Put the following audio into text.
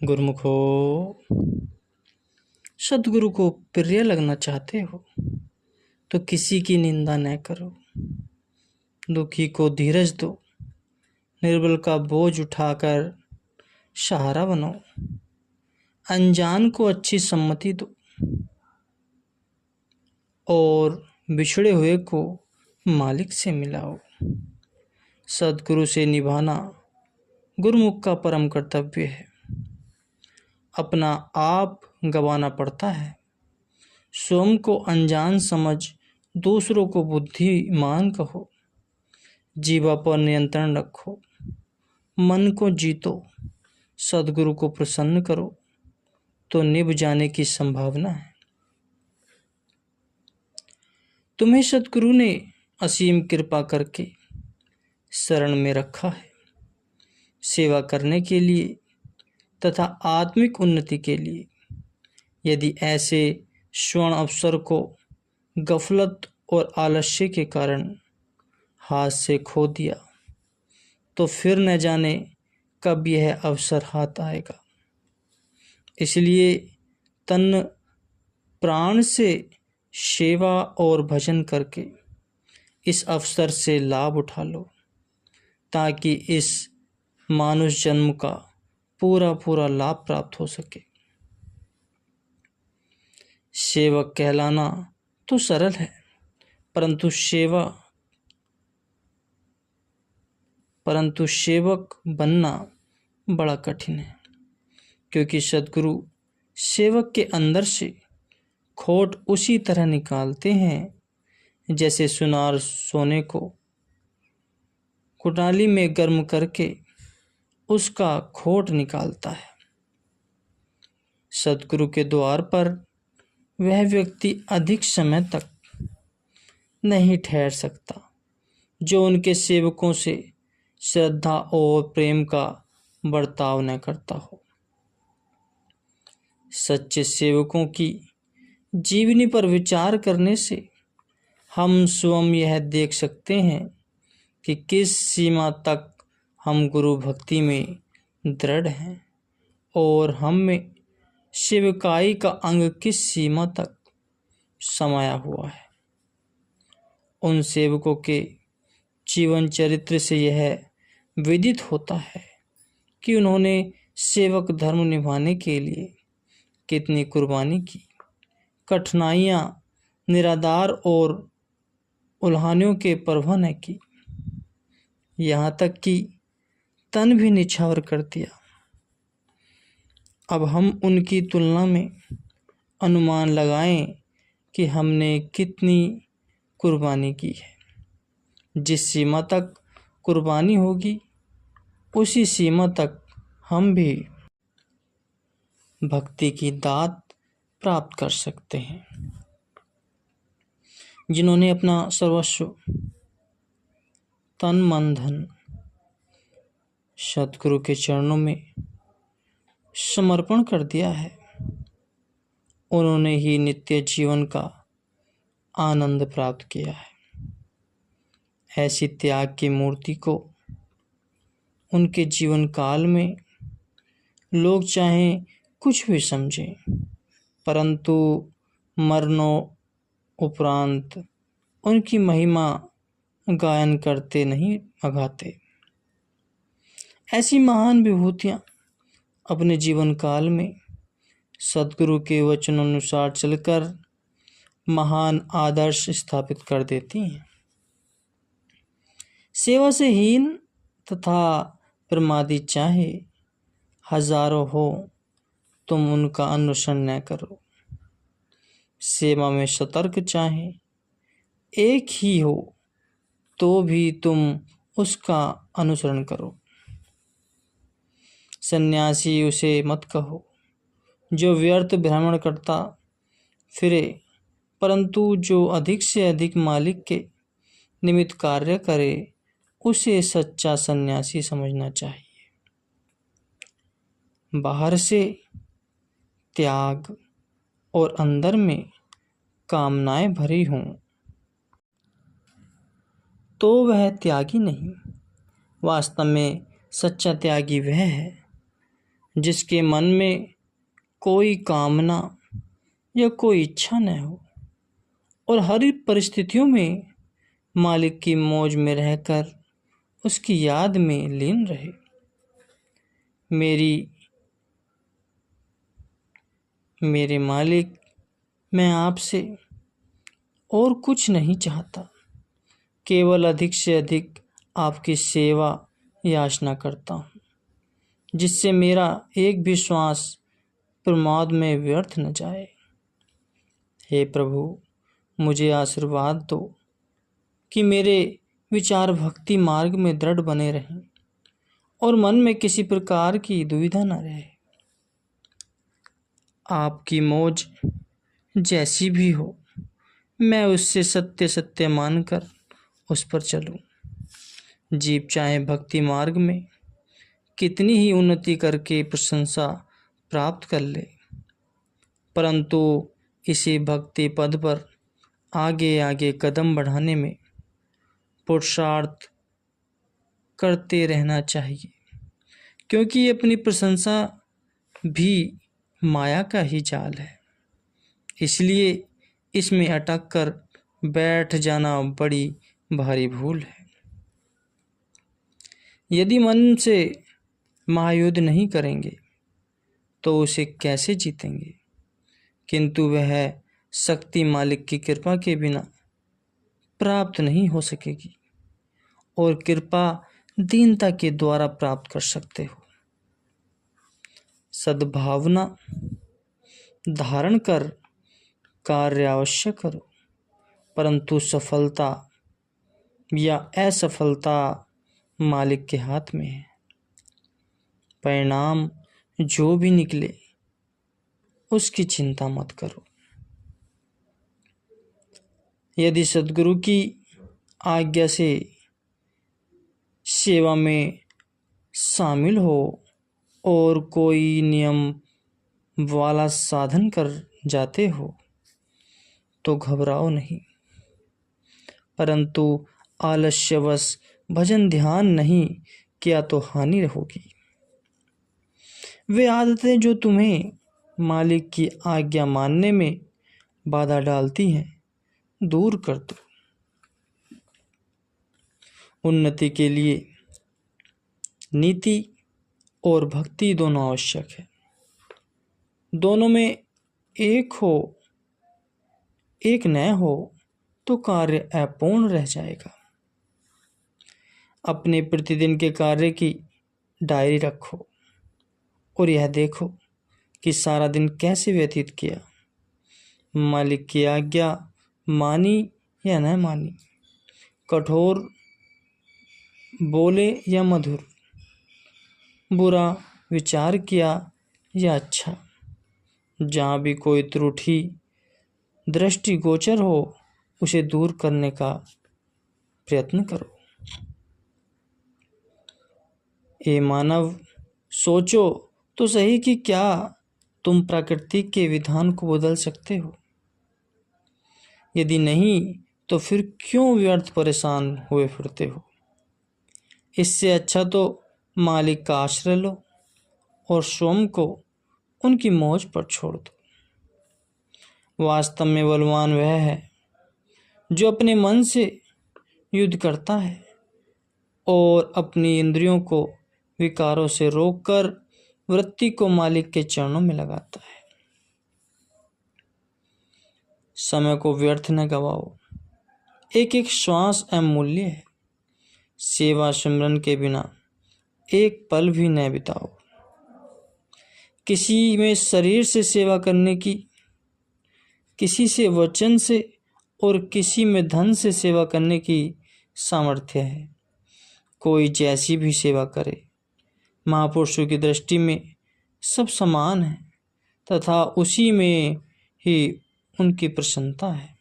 गुरुमुखो, सद्गुरु को प्रिय लगना चाहते हो तो किसी की निंदा न करो। दुखी को धीरज दो, निर्बल का बोझ उठाकर सहारा बनो। अनजान को अच्छी सम्मति दो और बिछड़े हुए को मालिक से मिलाओ। सद्गुरु से निभाना गुरुमुख का परम कर्तव्य है। अपना आप गंवाना पड़ता है। स्वयं को अनजान समझ दूसरों को बुद्धिमान कहो। जीवा पर नियंत्रण रखो, मन को जीतो, सद्गुरु को प्रसन्न करो तो निभ जाने की संभावना है। तुम्हें सद्गुरु ने असीम कृपा करके शरण में रखा है। सेवा करने के लिए तथा आत्मिक उन्नति के लिए। यदि ऐसे स्वर्ण अवसर को गफलत और आलस्य के कारण हाथ से खो दिया तो फिर न जाने कब यह अवसर हाथ आएगा। इसलिए तन प्राण से सेवा और भजन करके इस अवसर से लाभ उठा लो, ताकि इस मानुष जन्म का पूरा लाभ प्राप्त हो सके। सेवक कहलाना तो सरल है, परंतु सेवक बनना बड़ा कठिन है, क्योंकि सद्गुरु सेवक के अंदर से खोट उसी तरह निकालते हैं जैसे सुनार सोने को कुटाली में गर्म करके उसका खोट निकालता है। सद्गुरु के द्वार पर वह व्यक्ति अधिक समय तक नहीं ठहर सकता जो उनके सेवकों से श्रद्धा और प्रेम का बर्ताव न करता हो। सच्चे सेवकों की जीवनी पर विचार करने से हम स्वयं यह देख सकते हैं कि किस सीमा तक हम गुरु भक्ति में दृढ़ हैं और हम में सेवकाई का अंग किस सीमा तक समाया हुआ है। उन सेवकों के जीवन चरित्र से यह विदित होता है कि उन्होंने सेवक धर्म निभाने के लिए कितनी कुर्बानी की, कठिनाइयाँ, निराधार और उल्हानियों के परवाह न की, यहाँ तक कि तन भी निछावर कर दिया। अब हम उनकी तुलना में अनुमान लगाएं कि हमने कितनी कुर्बानी की है। जिस सीमा तक कुर्बानी होगी उसी सीमा तक हम भी भक्ति की दात प्राप्त कर सकते हैं। जिन्होंने अपना सर्वस्व तन मन धन सद्गुरु के चरणों में समर्पण कर दिया है, उन्होंने ही नित्य जीवन का आनंद प्राप्त किया है। ऐसी त्याग की मूर्ति को उनके जीवन काल में लोग चाहे कुछ भी समझें, परंतु मरणों उपरांत उनकी महिमा गायन करते नहीं अघाते। ऐसी महान विभूतियाँ अपने जीवन काल में सद्गुरु के वचनानुसार चलकर महान आदर्श स्थापित कर देती हैं। सेवा से हीन तथा प्रमादी चाहे हजारों हो, तुम उनका अनुसरण न करो। सेवा में सतर्क चाहे एक ही हो, तो भी तुम उसका अनुसरण करो। सन्यासी उसे मत कहो जो व्यर्थ भ्रमण करता फिरे, परंतु जो अधिक से अधिक मालिक के निमित्त कार्य करे उसे सच्चा सन्यासी समझना चाहिए। बाहर से त्याग और अंदर में कामनाएं भरी हों तो वह त्यागी नहीं। वास्तव में सच्चा त्यागी वह है जिसके मन में कोई कामना या कोई इच्छा न हो और हर परिस्थितियों में मालिक की मौज में रहकर उसकी याद में लीन रहे। मेरे मालिक, मैं आपसे और कुछ नहीं चाहता, केवल अधिक से अधिक आपकी सेवा याचना करता हूँ, जिससे मेरा एक भी श्वास प्रमाद में व्यर्थ न जाए। हे प्रभु, मुझे आशीर्वाद दो कि मेरे विचार भक्ति मार्ग में दृढ़ बने रहें और मन में किसी प्रकार की दुविधा न रहे। आपकी मौज जैसी भी हो, मैं उससे सत्य सत्य मानकर उस पर चलूं। जीव चाहे भक्ति मार्ग में कितनी ही उन्नति करके प्रशंसा प्राप्त कर ले, परंतु इसी भक्ति पद पर आगे आगे कदम बढ़ाने में पुरुषार्थ करते रहना चाहिए, क्योंकि अपनी प्रशंसा भी माया का ही जाल है। इसलिए इसमें अटक कर बैठ जाना बड़ी भारी भूल है। यदि मन से महायुद्ध नहीं करेंगे तो उसे कैसे जीतेंगे? किंतु वह शक्ति मालिक की कृपा के बिना प्राप्त नहीं हो सकेगी, और कृपा दीनता के द्वारा प्राप्त कर सकते हो। सद्भावना धारण कर कार्य अवश्य करो, परंतु सफलता या असफलता मालिक के हाथ में है। परिणाम जो भी निकले उसकी चिंता मत करो। यदि सद्गुरु की आज्ञा से सेवा में शामिल हो और कोई नियम वाला साधन कर जाते हो तो घबराओ नहीं, परंतु आलस्यवश भजन ध्यान नहीं किया तो हानि होगी। वे आदतें जो तुम्हें मालिक की आज्ञा मानने में बाधा डालती हैं, दूर कर दो। उन्नति के लिए नीति और भक्ति दोनों आवश्यक है। दोनों में एक न हो तो कार्य अपूर्ण रह जाएगा। अपने प्रतिदिन के कार्य की डायरी रखो और यह देखो कि सारा दिन कैसे व्यतीत किया। मालिक की आज्ञा मानी या न मानी, कठोर बोले या मधुर, बुरा विचार किया या अच्छा, जहाँ भी कोई त्रुटि दृष्टि गोचर हो उसे दूर करने का प्रयत्न करो। ए मानव, सोचो तो सही कि क्या तुम प्रकृति के विधान को बदल सकते हो? यदि नहीं तो फिर क्यों व्यर्थ परेशान हुए फिरते हो? इससे अच्छा तो मालिक का आश्रय लो और स्वयं को उनकी मौज पर छोड़ दो। वास्तव में बलवान वह है जो अपने मन से युद्ध करता है और अपनी इंद्रियों को विकारों से रोककर वृत्ति को मालिक के चरणों में लगाता है। समय को व्यर्थ न गवाओ, एक एक श्वास अमूल्य है। सेवा सिमरन के बिना एक पल भी न बिताओ। किसी में शरीर से सेवा करने की, किसी से वचन से और किसी में धन से सेवा करने की सामर्थ्य है। कोई जैसी भी सेवा करे, महापुरुषों की दृष्टि में सब समान है तथा उसी में ही उनकी प्रसन्नता है।